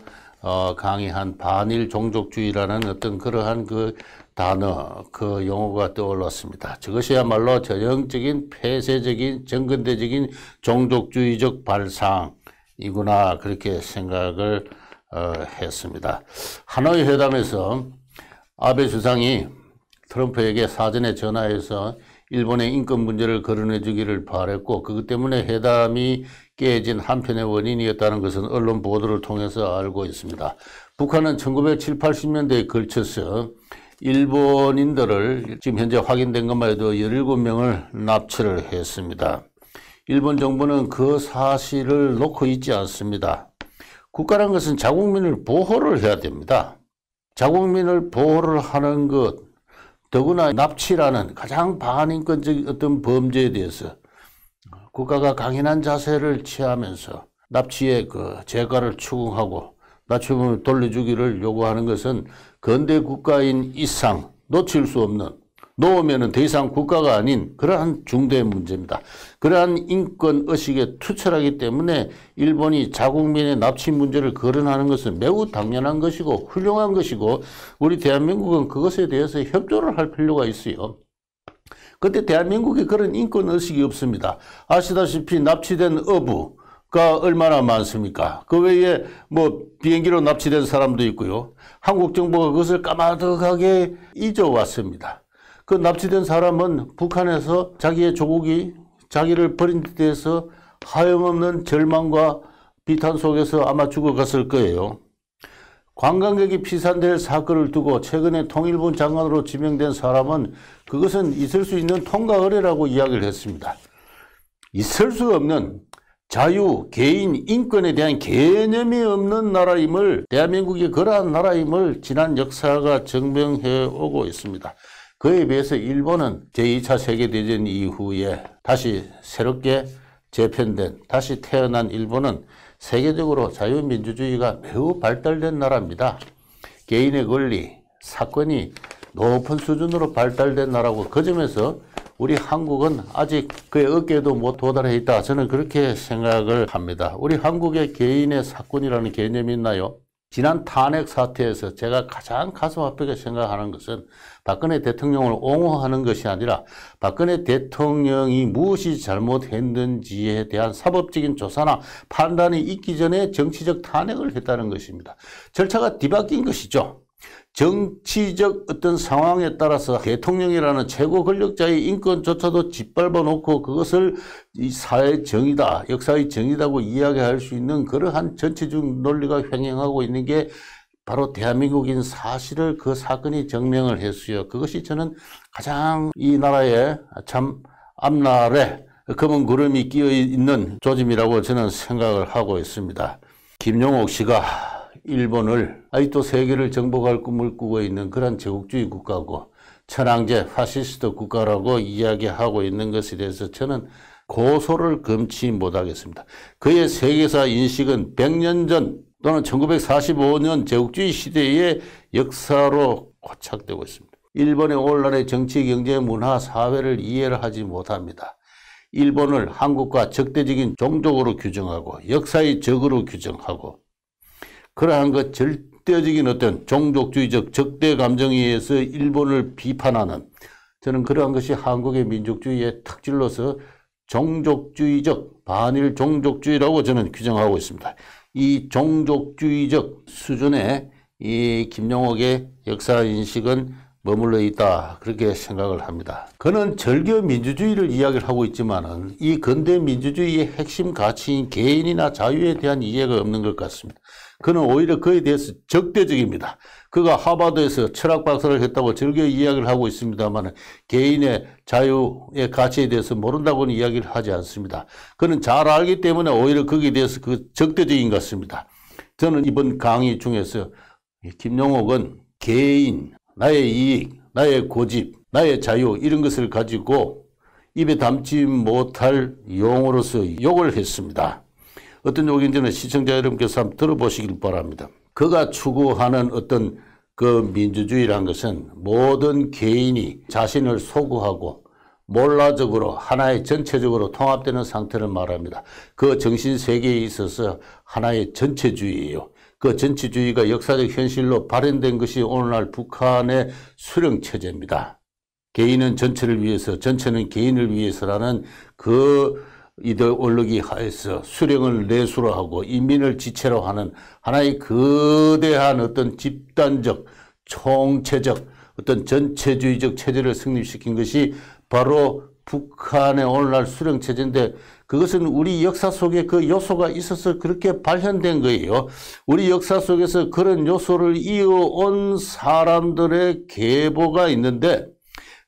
Speaker 1: 강의한 반일 종족주의라는 어떤 그러한 그 단어, 그 용어가 떠올랐습니다. 저것이야말로 전형적인 폐쇄적인 정근대적인 종족주의적 발상이구나 그렇게 생각을 했습니다. 하노이 회담에서 아베 주상이 트럼프에게 사전에 전화해서 일본의 인권 문제를 거론해 주기를 바랬고 그것 때문에 회담이 깨진 한편의 원인이었다는 것은 언론 보도를 통해서 알고 있습니다. 북한은 1970, 80년대에 걸쳐서 일본인들을 지금 현재 확인된 것만 해도 17명을 납치를 했습니다. 일본 정부는 그 사실을 놓고 있지 않습니다. 국가란 것은 자국민을 보호를 해야 됩니다. 자국민을 보호를 하는 것, 더구나 납치라는 가장 반인권적인 어떤 범죄에 대해서 국가가 강인한 자세를 취하면서 납치의 그 재가를 추궁하고 납치범을 돌려주기를 요구하는 것은 근대 국가인 이상 놓칠 수 없는 놓으면 더 이상 국가가 아닌 그러한 중대 문제입니다. 그러한 인권의식에 투철하기 때문에 일본이 자국민의 납치 문제를 거론하는 것은 매우 당연한 것이고 훌륭한 것이고 우리 대한민국은 그것에 대해서 협조를 할 필요가 있어요. 그때 대한민국에 그런 인권의식이 없습니다. 아시다시피 납치된 어부가 얼마나 많습니까? 그 외에 뭐 비행기로 납치된 사람도 있고요. 한국 정부가 그것을 까마득하게 잊어왔습니다. 그 납치된 사람은 북한에서 자기의 조국이 자기를 버린 데 대해서 하염없는 절망과 비탄 속에서 아마 죽어갔을 거예요. 관광객이 피살될 사건을 두고 최근에 통일부 장관으로 지명된 사람은 그것은 있을 수 있는 통과 의례라고 이야기를 했습니다. 있을 수 없는 자유, 개인, 인권에 대한 개념이 없는 나라임을 대한민국이 그러한 나라임을 지난 역사가 증명해 오고 있습니다. 그에 비해서 일본은 제2차 세계대전 이후에 다시 새롭게 재편된 다시 태어난 일본은 세계적으로 자유민주주의가 매우 발달된 나라입니다. 개인의 권리, 사건이 높은 수준으로 발달된 나라고 그 점에서 우리 한국은 아직 그의 어깨에도 못 도달해 있다. 저는 그렇게 생각을 합니다. 우리 한국의 개인의 사건이라는 개념이 있나요? 지난 탄핵 사태에서 제가 가장 가슴 아프게 생각하는 것은 박근혜 대통령을 옹호하는 것이 아니라 박근혜 대통령이 무엇이 잘못했는지에 대한 사법적인 조사나 판단이 있기 전에 정치적 탄핵을 했다는 것입니다. 절차가 뒤바뀐 것이죠. 정치적 어떤 상황에 따라서 대통령이라는 최고 권력자의 인권조차도 짓밟아 놓고 그것을 이 사회의 정의다, 역사의 정의다고 이야기할 수 있는 그러한 전체적 논리가 횡행하고 있는 게 바로 대한민국인 사실을 그 사건이 증명을 했어요. 그것이 저는 가장 이 나라의 참 앞날에 검은 구름이 끼어 있는 조짐이라고 저는 생각을 하고 있습니다. 김용옥 씨가 일본을 아직도 세계를 정복할 꿈을 꾸고 있는 그런 제국주의 국가고 천황제 파시스트 국가라고 이야기하고 있는 것에 대해서 저는 고소를 금치 못하겠습니다. 그의 세계사 인식은 100년 전 또는 1945년 제국주의 시대의 역사로 고착되고 있습니다. 일본의 오늘날의 정치, 경제, 문화, 사회를 이해를 하지 못합니다. 일본을 한국과 적대적인 종족으로 규정하고 역사의 적으로 규정하고 그러한 것 절대적인 어떤 종족주의적 적대 감정에 의해서 일본을 비판하는 저는 그러한 것이 한국의 민족주의의 특질로서 종족주의적 반일 종족주의라고 저는 규정하고 있습니다. 이 종족주의적 수준의 이 김용옥의 역사인식은 머물러 있다 그렇게 생각을 합니다. 그는 절교 민주주의를 이야기를 하고 있지만은 이 근대 민주주의의 핵심 가치인 개인이나 자유에 대한 이해가 없는 것 같습니다. 그는 오히려 그에 대해서 적대적입니다. 그가 하버드에서 철학 박사를 했다고 절교 이야기를 하고 있습니다만 개인의 자유의 가치에 대해서 모른다고는 이야기를 하지 않습니다. 그는 잘 알기 때문에 오히려 거기에 대해서 적대적인 것 같습니다. 저는 이번 강의 중에서 김용옥은 개인, 나의 이익, 나의 고집, 나의 자유 이런 것을 가지고 입에 담지 못할 용어로서 욕을 했습니다. 어떤 욕인지는 시청자 여러분께서 한번 들어보시길 바랍니다. 그가 추구하는 어떤 그 민주주의란 것은 모든 개인이 자신을 소구하고 몰라적으로 하나의 전체적으로 통합되는 상태를 말합니다. 그 정신세계에 있어서 하나의 전체주의예요. 그 전체주의가 역사적 현실로 발현된 것이 오늘날 북한의 수령체제입니다. 개인은 전체를 위해서, 전체는 개인을 위해서라는 그 이데올로기 하에서 수령을 내수로 하고 인민을 지체로 하는 하나의 거대한 어떤 집단적, 총체적, 어떤 전체주의적 체제를 성립시킨 것이 바로 북한의 오늘날 수령체제인데 그것은 우리 역사 속에 그 요소가 있어서 그렇게 발현된 거예요. 우리 역사 속에서 그런 요소를 이어온 사람들의 계보가 있는데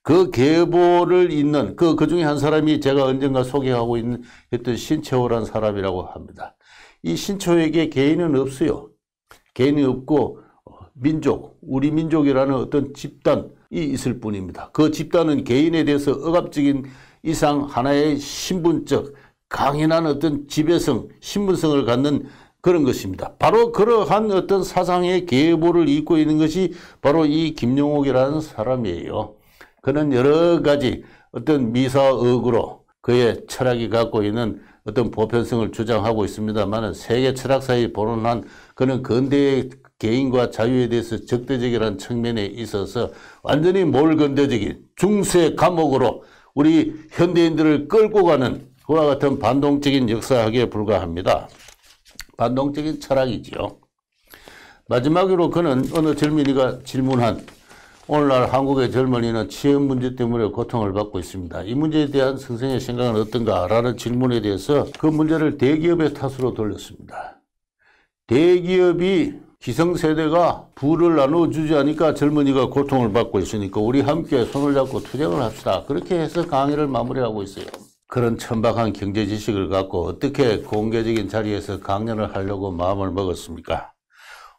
Speaker 1: 그 계보를 잇는 그 중에 한 사람이 제가 언젠가 소개하고 있는 했던 신채호라는 사람이라고 합니다. 이 신채호에게 개인은 없어요. 개인이 없고 민족, 우리 민족이라는 어떤 집단이 있을 뿐입니다. 그 집단은 개인에 대해서 억압적인 이상 하나의 신분적 강인한 어떤 지배성, 신분성을 갖는 그런 것입니다. 바로 그러한 어떤 사상의 계보를 잇고 있는 것이 바로 이 김용옥이라는 사람이에요. 그는 여러 가지 어떤 미사역으로 그의 철학이 갖고 있는 어떤 보편성을 주장하고 있습니다만 세계 철학사에 본원한 그는 근대의 개인과 자유에 대해서 적대적이라는 측면에 있어서 완전히 몰근대적인 중세 감옥으로 우리 현대인들을 끌고 가는 그와 같은 반동적인 역사학에 불과합니다. 반동적인 철학이지요. 마지막으로 그는 어느 젊은이가 질문한 오늘날 한국의 젊은이는 취업 문제 때문에 고통을 받고 있습니다. 이 문제에 대한 선생의 생각은 어떤가? 라는 질문에 대해서 그 문제를 대기업의 탓으로 돌렸습니다. 대기업이 기성세대가 부를 나눠주지 않으니까 젊은이가 고통을 받고 있으니까 우리 함께 손을 잡고 투쟁을 합시다. 그렇게 해서 강의를 마무리하고 있어요. 그런 천박한 경제 지식을 갖고 어떻게 공개적인 자리에서 강연을 하려고 마음을 먹었습니까?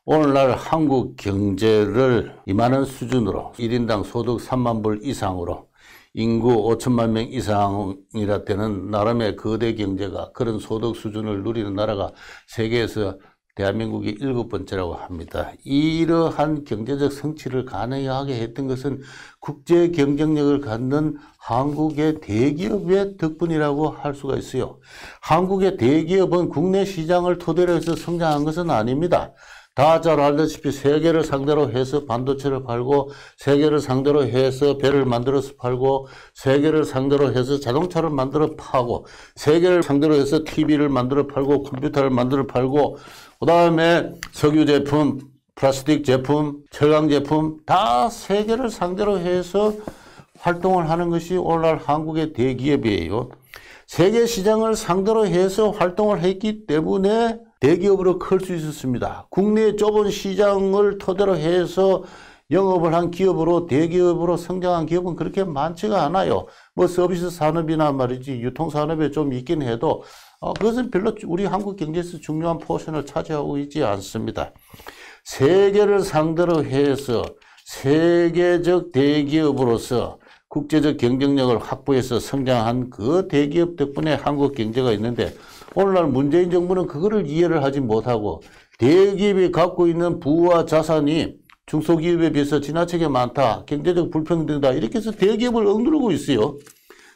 Speaker 1: 오늘날 한국 경제를 이만한 수준으로 1인당 소득 3만 불 이상으로 인구 5천만 명 이상이라 되는 나름의 거대 경제가 그런 소득 수준을 누리는 나라가 세계에서 대한민국이 7번째라고 합니다. 이러한 경제적 성취를 가능하게 했던 것은 국제 경쟁력을 갖는 한국의 대기업의 덕분이라고 할 수가 있어요. 한국의 대기업은 국내 시장을 토대로 해서 성장한 것은 아닙니다. 다 잘 알다시피 세계를 상대로 해서 반도체를 팔고 세계를 상대로 해서 배를 만들어서 팔고 세계를 상대로 해서 자동차를 만들어 파고 세계를 상대로 해서 TV를 만들어 팔고 컴퓨터를 만들어 팔고 그 다음에 석유 제품, 플라스틱 제품, 철강 제품 다 세계를 상대로 해서 활동을 하는 것이 오늘날 한국의 대기업이에요. 세계 시장을 상대로 해서 활동을 했기 때문에 대기업으로 클 수 있었습니다. 국내의 좁은 시장을 토대로 해서 영업을 한 기업으로 대기업으로 성장한 기업은 그렇게 많지가 않아요. 뭐 서비스 산업이나 말이지 유통산업에 좀 있긴 해도 그것은 별로 우리 한국 경제에서 중요한 포션을 차지하고 있지 않습니다. 세계를 상대로 해서 세계적 대기업으로서 국제적 경쟁력을 확보해서 성장한 그 대기업 덕분에 한국 경제가 있는데 오늘날 문재인 정부는 그거를 이해를 하지 못하고 대기업이 갖고 있는 부와 자산이 중소기업에 비해서 지나치게 많다. 경제적 불평등이다. 이렇게 해서 대기업을 억누르고 있어요.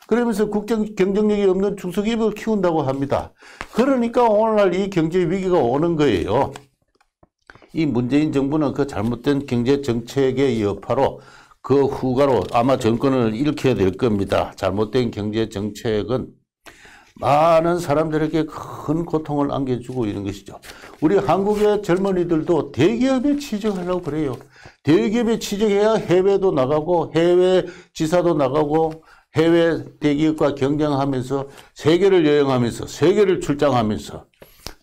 Speaker 1: 그러면서 경쟁력이 없는 중소기업을 키운다고 합니다. 그러니까 오늘날 이 경제 위기가 오는 거예요. 이 문재인 정부는 그 잘못된 경제 정책의 여파로 그 후가로 아마 정권을 잃게 될 겁니다. 잘못된 경제 정책은 많은 사람들에게 큰 고통을 안겨주고 있는 것이죠. 우리 한국의 젊은이들도 대기업에 취직하려고 그래요. 대기업에 취직해야 해외도 나가고 해외 지사도 나가고 해외 대기업과 경쟁하면서 세계를 여행하면서 세계를 출장하면서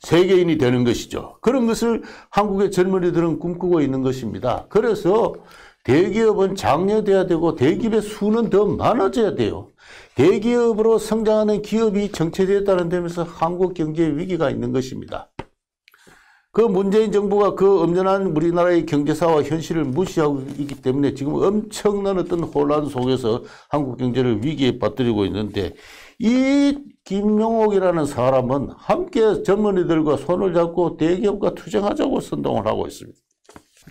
Speaker 1: 세계인이 되는 것이죠. 그런 것을 한국의 젊은이들은 꿈꾸고 있는 것입니다. 그래서 대기업은 장려돼야 되고 대기업의 수는 더 많아져야 돼요. 대기업으로 성장하는 기업이 정체되었다는 점에서 한국 경제 위기가 있는 것입니다. 그 문재인 정부가 그 엄연한 우리나라의 경제사와 현실을 무시하고 있기 때문에 지금 엄청난 어떤 혼란 속에서 한국 경제를 위기에 빠뜨리고 있는데, 이 김용옥이라는 사람은 함께 젊은이들과 손을 잡고 대기업과 투쟁하자고 선동을 하고 있습니다.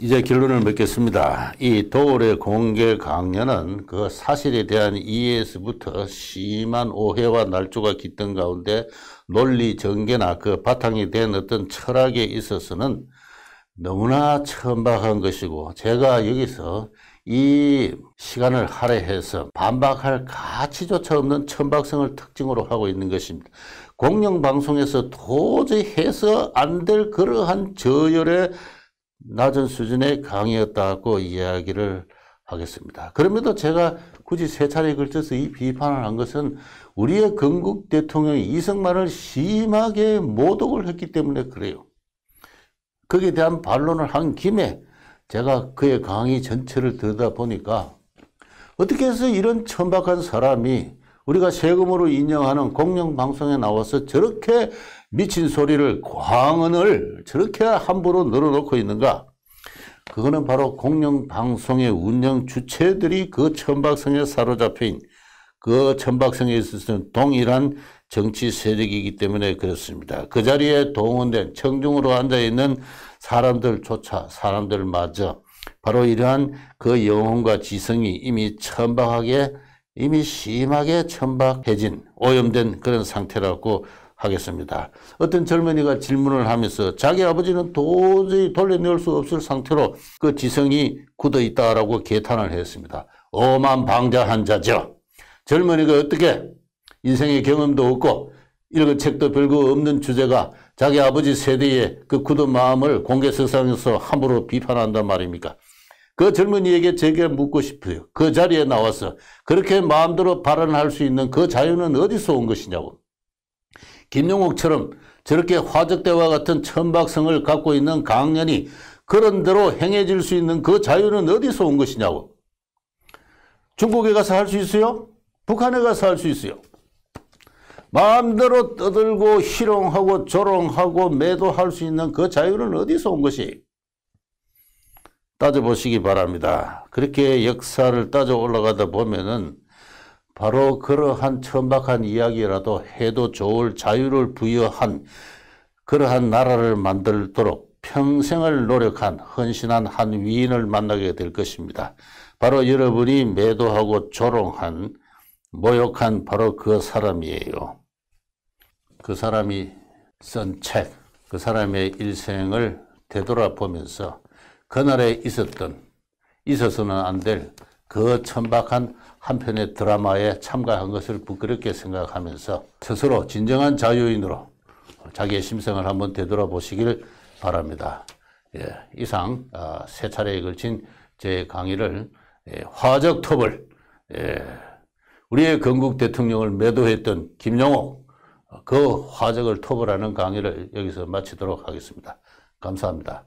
Speaker 1: 이제 결론을 맺겠습니다. 이 도올의 공개 강연은 그 사실에 대한 이해에서부터 심한 오해와 날조가 깃든 가운데 논리 전개나 그 바탕이 된 어떤 철학에 있어서는 너무나 천박한 것이고, 제가 여기서 이 시간을 할애해서 반박할 가치조차 없는 천박성을 특징으로 하고 있는 것입니다. 공영방송에서 도저히 해서 안 될 그러한 저열의 낮은 수준의 강의였다고 이야기를 하겠습니다. 그럼에도 제가 굳이 세 차례에 걸쳐서 이 비판을 한 것은 우리의 건국 대통령이 이승만을 심하게 모독을 했기 때문에 그래요. 거기에 대한 반론을 한 김에 제가 그의 강의 전체를 들여다보니까 어떻게 해서 이런 천박한 사람이 우리가 세금으로 인정하는 공영방송에 나와서 저렇게 미친 소리를, 광언을 저렇게 함부로 늘어놓고 있는가? 그거는 바로 공영방송의 운영 주체들이 그 천박성에 사로잡혀인 그 천박성에 있어서는 동일한 정치 세력이기 때문에 그렇습니다. 그 자리에 동원된 청중으로 앉아있는 사람들조차, 사람들마저 바로 이러한 그 영혼과 지성이 이미 천박하게, 이미 심하게 천박해진, 오염된 그런 상태라고 하겠습니다. 어떤 젊은이가 질문을 하면서 자기 아버지는 도저히 돌려내올 수 없을 상태로 그 지성이 굳어 있다라고 개탄을 했습니다. 오만방자한 자죠. 젊은이가 어떻게 인생의 경험도 없고 읽은 책도 별거 없는 주제가 자기 아버지 세대의 그 굳은 마음을 공개석상에서 함부로 비판한단 말입니까? 그 젊은이에게 제게 묻고 싶어요. 그 자리에 나와서 그렇게 마음대로 발언할 수 있는 그 자유는 어디서 온 것이냐고. 김용옥처럼 저렇게 화적대와 같은 천박성을 갖고 있는 강연이 그런 대로 행해질 수 있는 그 자유는 어디서 온 것이냐고. 중국에 가서 할 수 있어요? 북한에 가서 할 수 있어요? 마음대로 떠들고 희롱하고 조롱하고 매도할 수 있는 그 자유는 어디서 온 것이? 따져보시기 바랍니다. 그렇게 역사를 따져 올라가다 보면은 바로 그러한 천박한 이야기라도 해도 좋을 자유를 부여한 그러한 나라를 만들도록 평생을 노력한 헌신한 한 위인을 만나게 될 것입니다. 바로 여러분이 매도하고 조롱한, 모욕한 바로 그 사람이에요. 그 사람이 쓴 책, 그 사람의 일생을 되돌아보면서 그날에 있어서는 안 될 그 천박한 한 편의 드라마에 참가한 것을 부끄럽게 생각하면서 스스로 진정한 자유인으로 자기의 심성을 한번 되돌아보시길 바랍니다. 예, 이상 세 차례에 걸친 제 강의를 화적 톱을, 우리의 건국 대통령을 매도했던 김용옥, 그 화적을 톱을 하는 강의를 여기서 마치도록 하겠습니다. 감사합니다.